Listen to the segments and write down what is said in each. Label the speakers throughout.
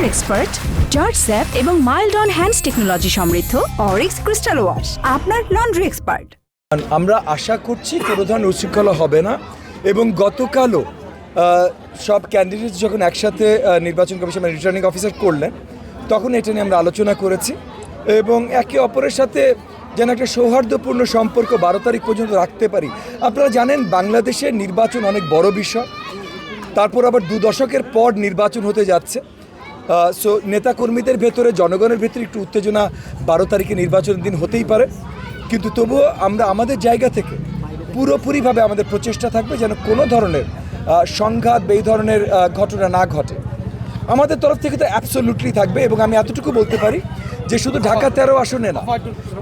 Speaker 1: Expert, George sap এবং mild on hands technology সমৃদ্ধ Orix crystal wash আপনার লন্ড্রি এক্সপার্ট।
Speaker 2: আমরা আশা করছি কোনো ধরনের উশৃঙ্খলা হবে না এবং গতকালও সব ক্যান্ডিডেট যখন একসাথে নির্বাচন কমিশন রিটার্নিং অফিসার করলেন তখন এটা নিয়ে আমরা আলোচনা করেছি এবং একে অপরের সাথে যেন একটা সৌহার্দ্যপূর্ণ সম্পর্ক 12 তারিখ পর্যন্ত রাখতে পারি। আপনারা জানেন বাংলাদেশের নির্বাচন অনেক বড় বিষয়, তারপর আবার 2 দশকের পর নির্বাচন হতে যাচ্ছে। সো নেতাকর্মীদের ভেতরে জনগণের ভেতরে একটু উত্তেজনা 12 তারিখে নির্বাচনের দিন হতেই পারে, কিন্তু তবুও আমরা আমাদের জায়গা থেকে পুরোপুরিভাবে আমাদের প্রচেষ্টা থাকবে যেন কোনো ধরনের সংঘাত বা এই ধরনের ঘটনা না ঘটে। আমাদের তরফ থেকে তো অ্যাবসলিউটলি থাকবে এবং আমি এতটুকু বলতে পারি যে শুধু ঢাকা 13 আসনে না,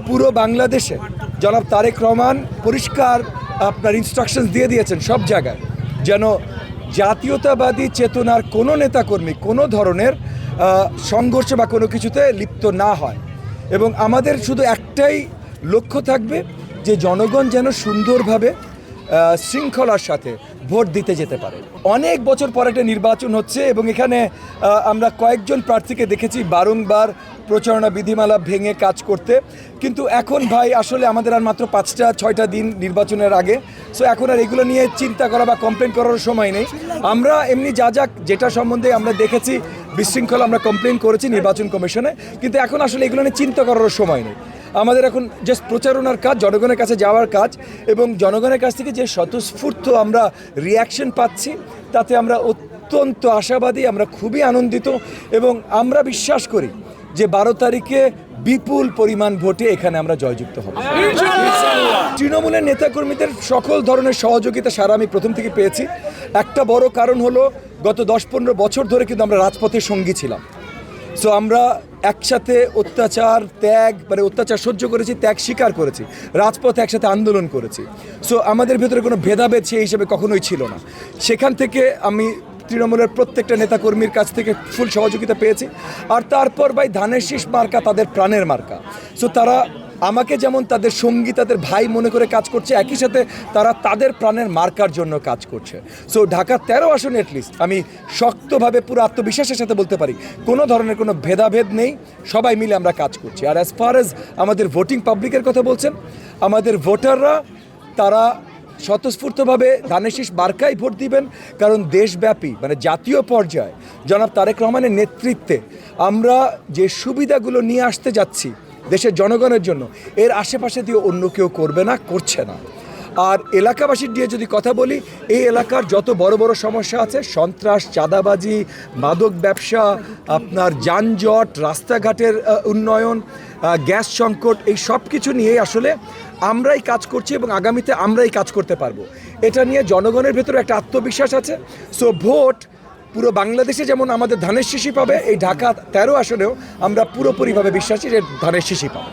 Speaker 2: পুরো বাংলাদেশে জনাব তারেক রহমান পরিষ্কার আপনার ইনস্ট্রাকশনস দিয়ে দিয়েছেন সব জায়গায় যেন জাতীয়তাবাদী চেতনার কোনো নেতাকর্মী কোনো ধরনের সংঘর্ষ বা কোনো কিছুতে লিপ্ত না হয় এবং আমাদের শুধু একটাই লক্ষ্য থাকবে যে জনগণ যেন সুন্দরভাবে শৃঙ্খলার সাথে ভোট দিতে যেতে পারে। অনেক বছর পর একটা নির্বাচন হচ্ছে এবং এখানে আমরা কয়েকজন প্রার্থীকে দেখেছি বারংবার প্রচারণা বিধিমালা ভেঙে কাজ করতে, কিন্তু এখন ভাই আসলে আমাদের আর মাত্র 5-6টা দিন নির্বাচনের আগে। সো এখন আর এগুলো নিয়ে চিন্তা করা বা কমপ্লেন করার সময় নেই। আমরা এমনি যেটা সম্বন্ধে আমরা দেখেছি বিশৃঙ্খলা আমরা কমপ্লেন করেছি নির্বাচন কমিশনে, কিন্তু এখন আসলে এগুলো নিয়ে চিন্তা করার সময় নেই। আমাদের এখন জাস্ট প্রচারণার কাজ, জনগণের কাছে যাওয়ার কাজ এবং জনগণের কাছ থেকে যে স্বতঃস্ফূর্ত আমরা রিয়াকশন পাচ্ছি তাতে আমরা অত্যন্ত আশাবাদী, আমরা খুবই আনন্দিত এবং আমরা বিশ্বাস করি যে 12 তারিখে বিপুল পরিমাণ ভোটে এখানে আমরা জয়যুক্ত হব। তৃণমূলের নেতাকর্মীদের সকল ধরনের সহযোগিতা সারা আমি প্রথম থেকে পেয়েছি। একটা বড় কারণ হলো গত 10-15 বছর ধরে কিন্তু আমরা রাজপথের সঙ্গী ছিলাম। সো আমরা একসাথে অত্যাচার সহ্য করেছি, ত্যাগ স্বীকার করেছি, রাজপথে একসাথে আন্দোলন করেছি। সো আমাদের ভেতরে কোনো ভেদাভেদ সেই হিসেবে কখনোই ছিল না। সেখান থেকে আমি তৃণমূলের প্রত্যেকটা নেতাকর্মীর কাছ থেকে ফুল সহযোগিতা পেয়েছি। আর তারপর ভাই ধানের শীষ মার্কা তাদের প্রাণের মার্কা। সো তারা আমাকে যেমন তাদের সঙ্গী, তাদের ভাই মনে করে কাজ করছে, একই সাথে তারা তাদের প্রাণের মার্কার জন্য কাজ করছে। সো ঢাকা 13 আসনে অ্যাটলিস্ট আমি শক্তভাবে পুরো আত্মবিশ্বাসের সাথে বলতে পারি কোনো ধরনের কোনো ভেদাভেদ নেই, সবাই মিলে আমরা কাজ করছি। আর অ্যাজ ফার এজ আমাদের ভোটিং পাবলিকের কথা বলছেন, আমাদের ভোটাররা তারা স্বতঃস্ফূর্তভাবে ধানের শীষ মার্কায় ভোট দিবেন, কারণ দেশব্যাপী মানে জাতীয় পর্যায়ে জনাব তারেক রহমানের নেতৃত্বে আমরা যে সুবিধাগুলো নিয়ে আসতে যাচ্ছি দেশের জনগণের জন্য, এর আশেপাশে দিয়ে অন্য কেউ করবে না, করছে না। আর এলাকাবাসীর দিয়ে যদি কথা বলি, এই এলাকার যত বড় বড় সমস্যা আছে, সন্ত্রাস, চাঁদাবাজি, মাদক ব্যবসা, আপনার যানজট, রাস্তাঘাটের উন্নয়ন, গ্যাস সংকট, এই সব কিছু নিয়ে আসলে আমরাই কাজ করছি এবং আগামীতে আমরাই কাজ করতে পারবো। এটা নিয়ে জনগণের ভেতরে একটা আত্মবিশ্বাস আছে। সো ভোট পুরো বাংলাদেশে যেমন আমাদের ধানের শীষই পাবে, এই ঢাকা 13 আসনেও আমরা পুরোপুরিভাবে বিশ্বাসী যে ধানের শীষই পাবে।